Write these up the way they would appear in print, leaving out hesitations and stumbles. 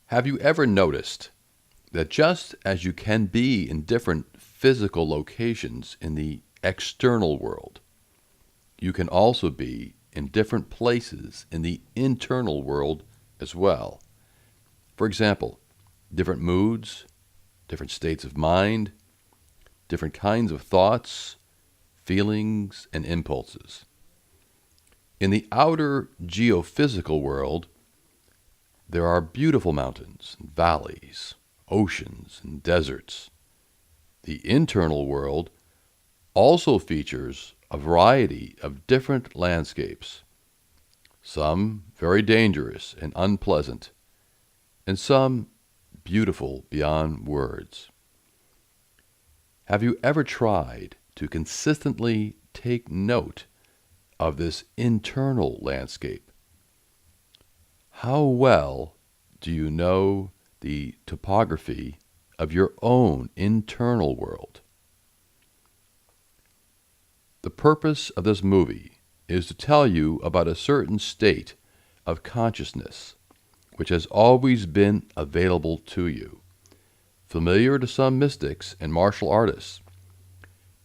Have you ever noticed that just as you can be in different physical locations in the external world, you can also be in different places in the internal world as well? For example, different moods, different states of mind, different kinds of thoughts, feelings, and impulses. In the outer geophysical world, there are beautiful mountains and valleys, oceans and deserts. The internal world also features a variety of different landscapes, some very dangerous and unpleasant, and some beautiful beyond words. Have you ever tried to consistently take note of this internal landscape? How well do you know the topography of your own internal world? The purpose of this movie is to tell you about a certain state of consciousness which has always been available to you, familiar to some mystics and martial artists,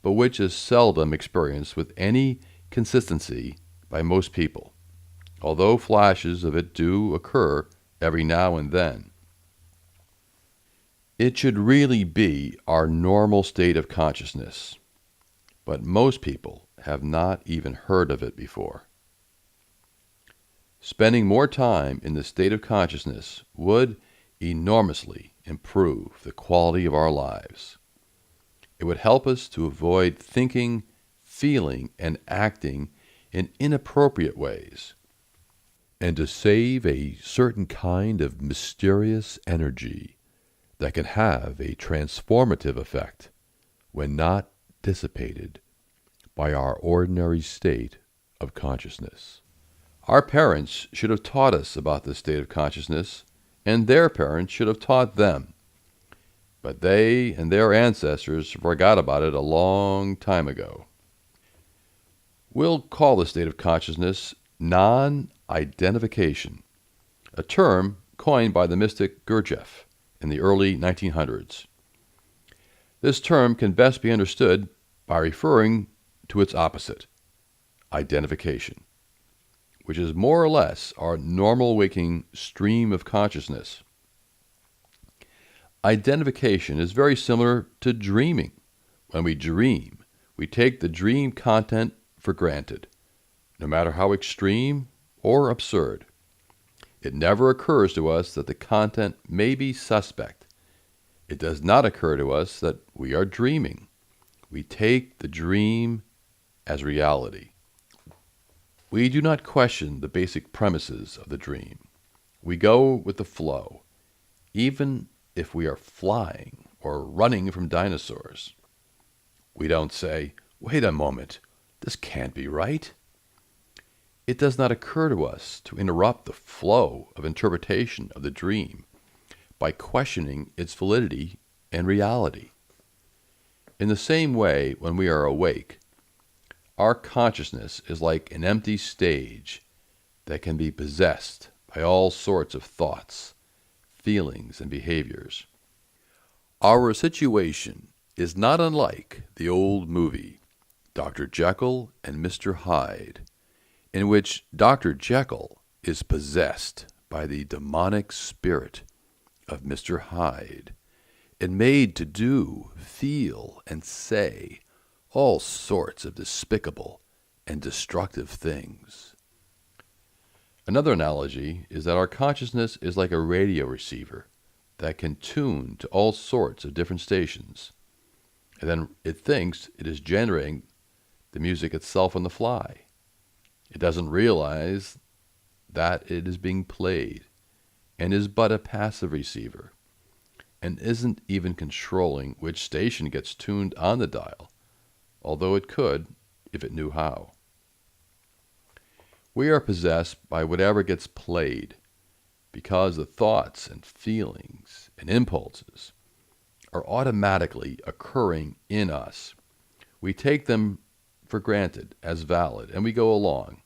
but which is seldom experienced with any consistency by most people, although flashes of it do occur every now and then. It should really be our normal state of consciousness, but most people have not even heard of it before. Spending more time in this state of consciousness would enormously improve the quality of our lives. It would help us to avoid thinking, feeling, and acting in inappropriate ways, and to save a certain kind of mysterious energy that can have a transformative effect when not dissipated by our ordinary state of consciousness. Our parents should have taught us about this state of consciousness, and their parents should have taught them. But they and their ancestors forgot about it a long time ago. We'll call this state of consciousness non-identification, a term coined by the mystic Gurdjieff in the early 1900s. This term can best be understood by referring to its opposite, identification, which is more or less our normal waking stream of consciousness. Identification is very similar to dreaming. When we dream, we take the dream content for granted, no matter how extreme or absurd. It never occurs to us that the content may be suspect. It does not occur to us that we are dreaming. We take the dream as reality. We do not question the basic premises of the dream. We go with the flow, even if we are flying or running from dinosaurs. We don't say, "Wait a moment, this can't be right." It does not occur to us to interrupt the flow of interpretation of the dream by questioning its validity and reality. In the same way, when we are awake, our consciousness is like an empty stage that can be possessed by all sorts of thoughts, feelings, and behaviors. Our situation is not unlike the old movie, Dr. Jekyll and Mr. Hyde, in which Dr. Jekyll is possessed by the demonic spirit of Mr. Hyde and made to do, feel, and say all sorts of despicable and destructive things. Another analogy is that our consciousness is like a radio receiver that can tune to all sorts of different stations, and then it thinks it is generating the music itself on the fly. It doesn't realize that it is being played and is but a passive receiver, and isn't even controlling which station gets tuned on the dial, although it could if it knew how. We are possessed by whatever gets played because the thoughts and feelings and impulses are automatically occurring in us. We take them for granted as valid, and we go along,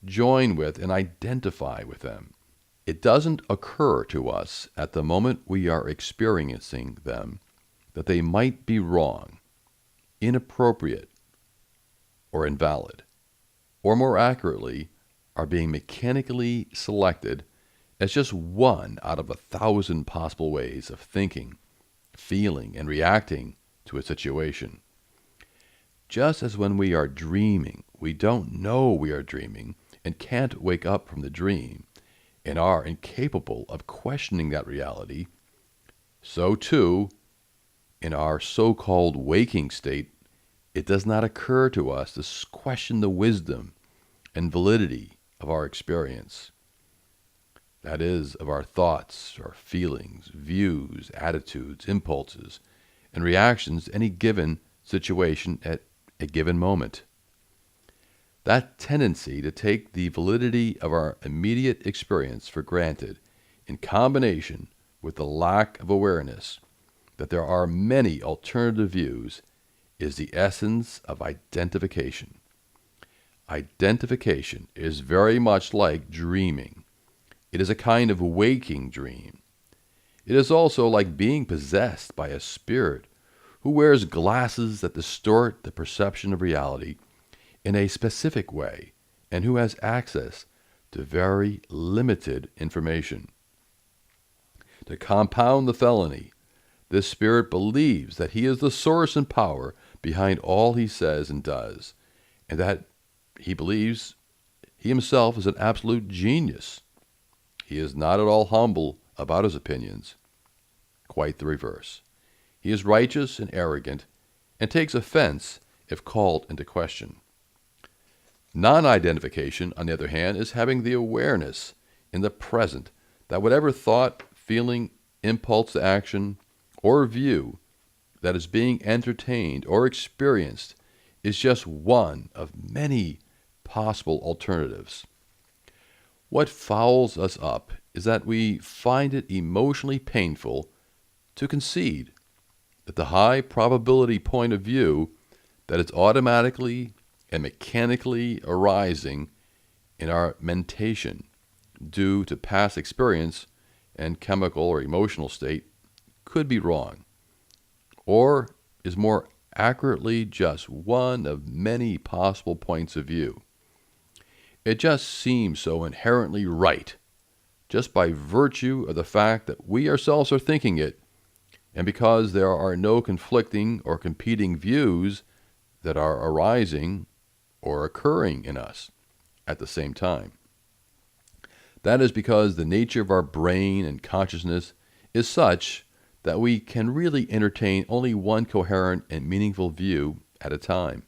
join with and identify with them, It doesn't occur to us at the moment we are experiencing them that they might be wrong, inappropriate, or invalid, or more accurately, are being mechanically selected as just one out of 1,000 possible ways of thinking, feeling, and reacting to a situation. Just as when we are dreaming, we don't know we are dreaming and can't wake up from the dream and are incapable of questioning that reality, so too, in our so-called waking state, it does not occur to us to question the wisdom and validity of our experience. That is, of our thoughts, our feelings, views, attitudes, impulses, and reactions to any given situation at a given moment. That tendency to take the validity of our immediate experience for granted, in combination with the lack of awareness that there are many alternative views, is the essence of identification. Identification is very much like dreaming. It is a kind of waking dream. It is also like being possessed by a spirit who wears glasses that distort the perception of reality in a specific way and who has access to very limited information. To compound the felony, this spirit believes that he is the source and power behind all he says and does, and that he believes he himself is an absolute genius. He is not at all humble about his opinions. Quite the reverse. He is righteous and arrogant, and takes offense if called into question. Non-identification, on the other hand, is having the awareness in the present that whatever thought, feeling, impulse to action, or view that is being entertained or experienced is just one of many possible alternatives. What fouls us up is that we find it emotionally painful to concede that the high probability point of view that is automatically and mechanically arising in our mentation due to past experience and chemical or emotional state could be wrong, or is more accurately just one of many possible points of view. It just seems so inherently right, just by virtue of the fact that we ourselves are thinking it, and because there are no conflicting or competing views that are arising or occurring in us at the same time. That is because the nature of our brain and consciousness is such that we can really entertain only one coherent and meaningful view at a time.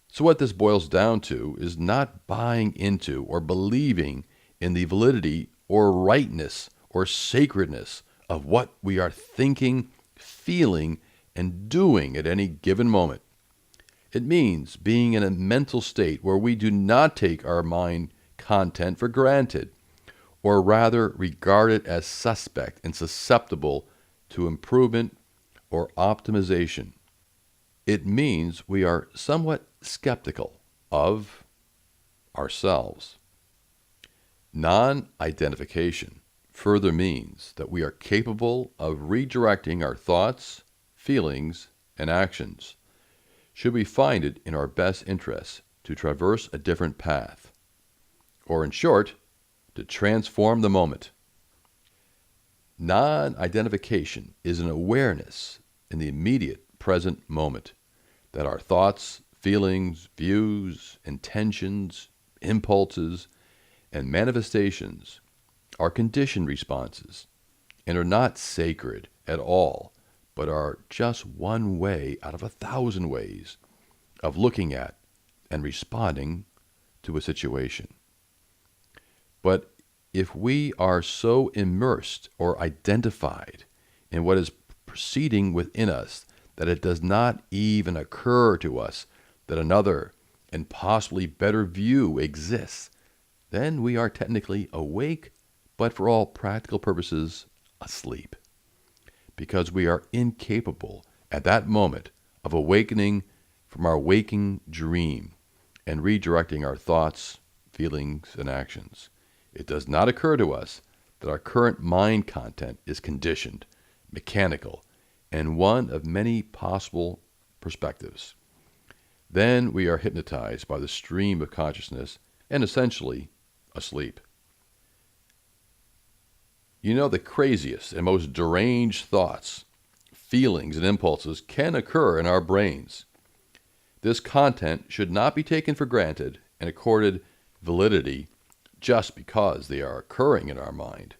So what this boils down to is not buying into or believing in the validity or rightness or sacredness of what we are thinking, feeling, and doing at any given moment. It means being in a mental state where we do not take our mind content for granted, or rather regard it as suspect and susceptible to improvement or optimization. It means we are somewhat skeptical of ourselves. Non-identification further means that we are capable of redirecting our thoughts, feelings, and actions, should we find it in our best interests to traverse a different path, or in short, to transform the moment. Non-identification is an awareness in the immediate present moment that our thoughts, feelings, views, intentions, impulses, and manifestations are conditioned responses and are not sacred at all, but are just one way out of 1,000 ways of looking at and responding to a situation. But if we are so immersed or identified in what is proceeding within us that it does not even occur to us that another and possibly better view exists, then we are technically awake, but for all practical purposes, asleep. Because we are incapable at that moment of awakening from our waking dream and redirecting our thoughts, feelings, and actions. It does not occur to us that our current mind content is conditioned, mechanical, and one of many possible perspectives. Then we are hypnotized by the stream of consciousness and essentially asleep. You know, the craziest and most deranged thoughts, feelings, and impulses can occur in our brains. This content should not be taken for granted and accorded validity just because they are occurring in our mind.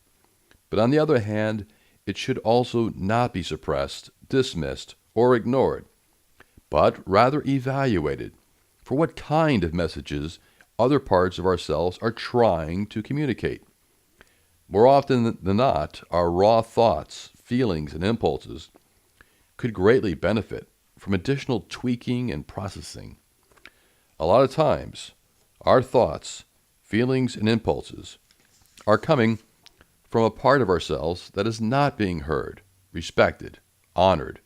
But on the other hand, it should also not be suppressed, dismissed, or ignored, but rather evaluated for what kind of messages other parts of ourselves are trying to communicate. More often than not, our raw thoughts, feelings, and impulses could greatly benefit from additional tweaking and processing. A lot of times, our thoughts, feelings, and impulses are coming from a part of ourselves that is not being heard, respected, honored,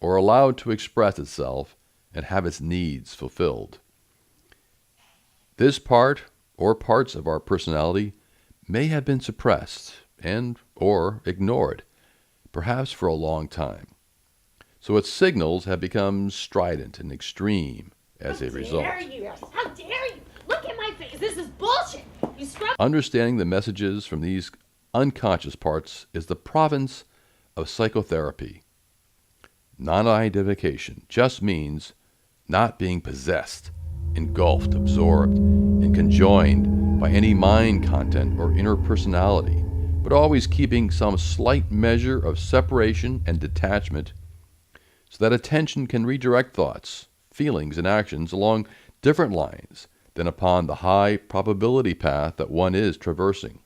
or allowed to express itself and have its needs fulfilled. This part or parts of our personality may have been suppressed and or ignored, perhaps for a long time. So its signals have become strident and extreme as a result. How dare you? How dare you? Look at my face. This is bullshit. You scrub. Understanding the messages from these unconscious parts is the province of psychotherapy. Non-identification just means not being possessed, engulfed, absorbed, and conjoined by any mind content or inner personality, but always keeping some slight measure of separation and detachment so that attention can redirect thoughts, feelings, and actions along different lines than upon the high probability path that one is traversing.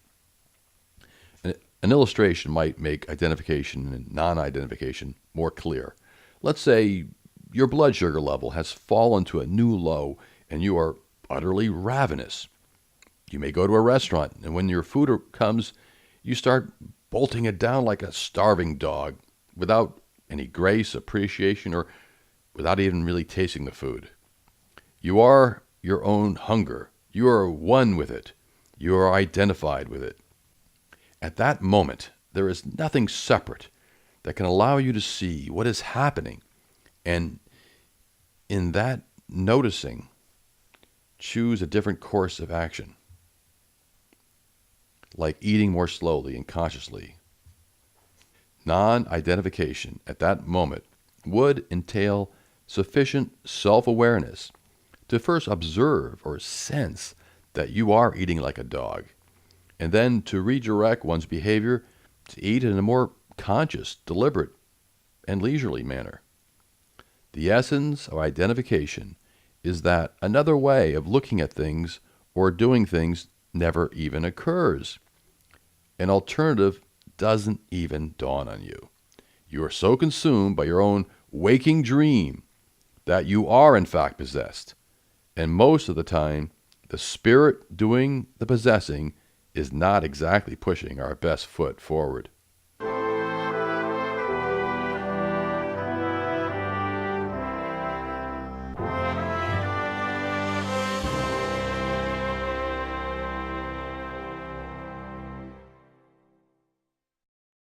An illustration might make identification and non-identification more clear. Let's say your blood sugar level has fallen to a new low and you are utterly ravenous. You may go to a restaurant, and when your food comes, you start bolting it down like a starving dog without any grace, appreciation, or without even really tasting the food. You are your own hunger. You are one with it. You are identified with it. At that moment, there is nothing separate that can allow you to see what is happening, and in that noticing, choose a different course of action, like eating more slowly and consciously. Non-identification at that moment would entail sufficient self-awareness to first observe or sense that you are eating like a dog, and then to redirect one's behavior to eat in a more conscious, deliberate, and leisurely manner. The essence of identification is that another way of looking at things or doing things never even occurs. An alternative doesn't even dawn on you. You are so consumed by your own waking dream that you are in fact possessed. And most of the time, the spirit doing the possessing is not exactly pushing our best foot forward.